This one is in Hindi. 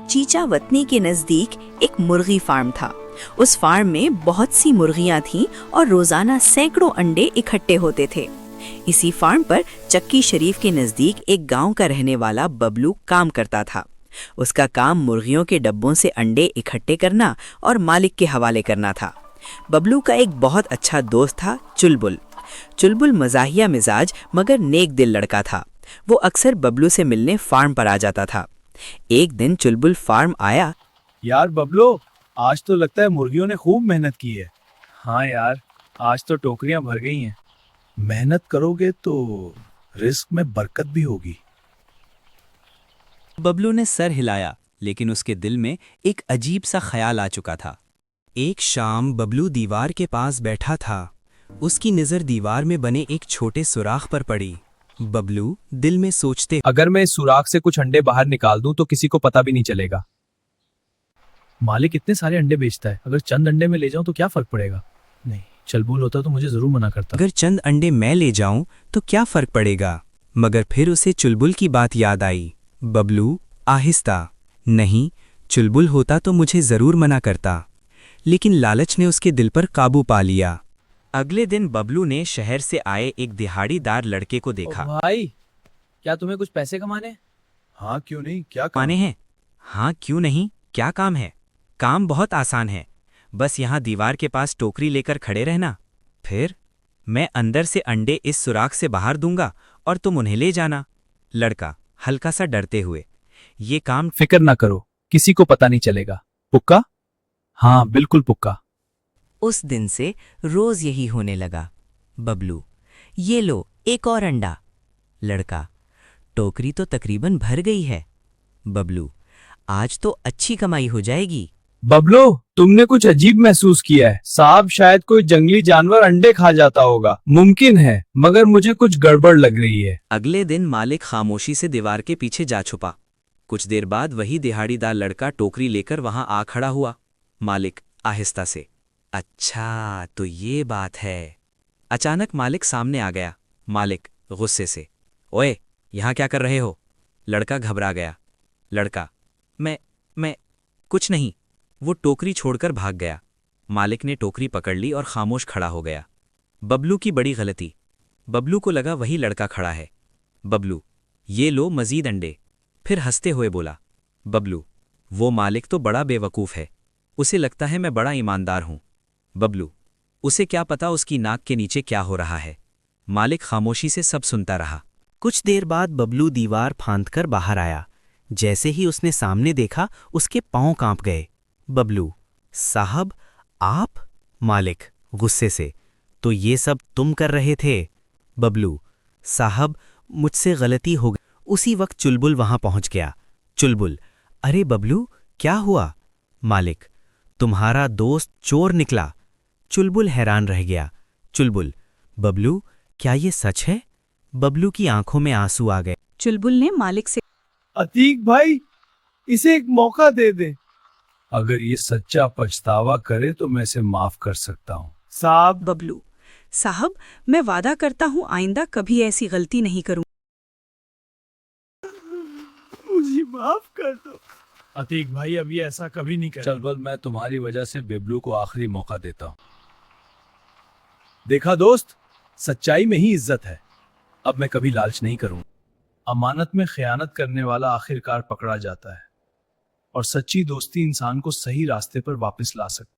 चीचा वतनी के नजदीक एक मुर्गी फार्म था। उस फार्म में बहुत सी मुर्गियां थीं और रोजाना सैकड़ों अंडे इकट्ठे होते थे। इसी फार्म पर चक्की शरीफ के नजदीक एक गांव का रहने वाला बबलू काम करता था। उसका काम मुर्गियों के डब्बों से अंडे इकट्ठे करना और मालिक के हवाले करना था। बबलू का एक बहुत अच्छा दोस्त था चुलबुल। चुलबुल मजाहिया मिजाज मगर नेक दिल लड़का था। वो अक्सर बबलू से मिलने फार्म पर आ जाता था। एक दिन चुलबुल फार्म आया। यार बबलू, आज तो लगता है मुर्गियों ने खूब मेहनत की है। हाँ यार, आज तो टोकरियां भर गई हैं। मेहनत करोगे तो रिस्क में बरकत भी होगी। बबलू ने सर हिलाया, लेकिन उसके दिल में एक अजीब सा ख्याल आ चुका था। एक शाम बबलू दीवार के पास बैठा था। उसकी नज़र दीवार में बने एक छोटे सुराख पर पड़ी। बबलू दिल में सोचते, अगर मैं इस सुराख से कुछ अंडे बाहर निकाल दूं तो किसी को पता भी नहीं चलेगा। मालिक इतने सारे अंडे बेचता है, अगर चंद अंडे में ले जाऊं तो क्या फर्क पड़ेगा। नहीं, चलबुल होता तो मुझे जरूर मना करता। अगर चंद अंडे मैं ले जाऊं तो क्या फर्क पड़ेगा। मगर फिर उसे चुलबुल की बात याद आई। बबलू आहिस्ता, नहीं, चुलबुल होता तो मुझे जरूर मना करता। लेकिन लालच ने उसके दिल पर काबू पा लिया। अगले दिन बबलू ने शहर से आए एक दिहाड़ीदार लड़के को देखा। भाई, क्या तुम्हें कुछ पैसे कमाने? हाँ, क्यों नहीं, क्या कमाने हैं? हाँ, क्यों नहीं, क्या काम है? काम बहुत आसान है। बस यहाँ दीवार के पास टोकरी लेकर खड़े रहना। फिर मैं अंदर से अंडे इस सुराख से बाहर दूंगा और तुम उन्हें ले जाना। लड़का हल्का सा डरते हुए, ये काम फिक्र ना करो, किसी को पता नहीं चलेगा। पुक्का? हाँ, बिल्कुल पुक्का। उस दिन से रोज यही होने लगा। बबलू, ये लो एक और अंडा। लड़का, टोकरी तो तकरीबन भर गई है। बबलू, आज तो अच्छी कमाई हो जाएगी। बबलू, तुमने कुछ अजीब महसूस किया है। साहब, शायद कोई जंगली जानवर अंडे खा जाता होगा। मुमकिन है, मगर मुझे कुछ गड़बड़ लग रही है। अगले दिन मालिक खामोशी से दीवार के पीछे जा छुपा। कुछ देर बाद वही दिहाड़ीदार लड़का टोकरी लेकर वहां आ खड़ा हुआ। मालिक आहिस्ता से, अच्छा तो ये बात है। अचानक मालिक सामने आ गया। मालिक गुस्से से, ओए, यहां क्या कर रहे हो? लड़का घबरा गया। लड़का, मैं कुछ नहीं। वो टोकरी छोड़कर भाग गया। मालिक ने टोकरी पकड़ ली और खामोश खड़ा हो गया। बबलू की बड़ी गलती। बबलू को लगा वही लड़का खड़ा है। बबलू, ये लो मजीद अंडे। फिर हंसते हुए बोला, बबलू, वो मालिक तो बड़ा बेवकूफ़ है। उसे लगता है मैं बड़ा ईमानदार हूं। बबलू, उसे क्या पता उसकी नाक के नीचे क्या हो रहा है। मालिक खामोशी से सब सुनता रहा। कुछ देर बाद बबलू दीवार फांदकर बाहर आया। जैसे ही उसने सामने देखा, उसके पांव कांप गए। बबलू, साहब आप? मालिक गुस्से से, तो ये सब तुम कर रहे थे? बबलू, साहब मुझसे गलती हो गई। उसी वक्त चुलबुल वहां पहुंच गया। चुलबुल, अरे बबलू, क्या हुआ? मालिक, तुम्हारा दोस्त चोर निकला। चुलबुल हैरान रह गया। चुलबुल, बबलू क्या ये सच है? बबलू की आंखों में आंसू आ गए। चुलबुल ने मालिक से, अतीक भाई, इसे एक मौका दे दे। अगर ये सच्चा पछतावा करे तो मैं इसे माफ कर सकता हूँ। साहब, बबलू, साहब मैं वादा करता हूँ आइंदा कभी ऐसी गलती नहीं करूँ। मुझे माफ कर दो। अतीक भाई, अभी ऐसा कभी नहीं कर। चल बल, मैं तुम्हारी वजह से बबलू को आखिरी मौका देता हूँ। देखा दोस्त, सच्चाई में ही इज्जत है। अब मैं कभी लालच नहीं करूँ। अमानत में खयानत करने वाला आखिरकार पकड़ा जाता है, और सच्ची दोस्ती इंसान को सही रास्ते पर वापस ला सकती है।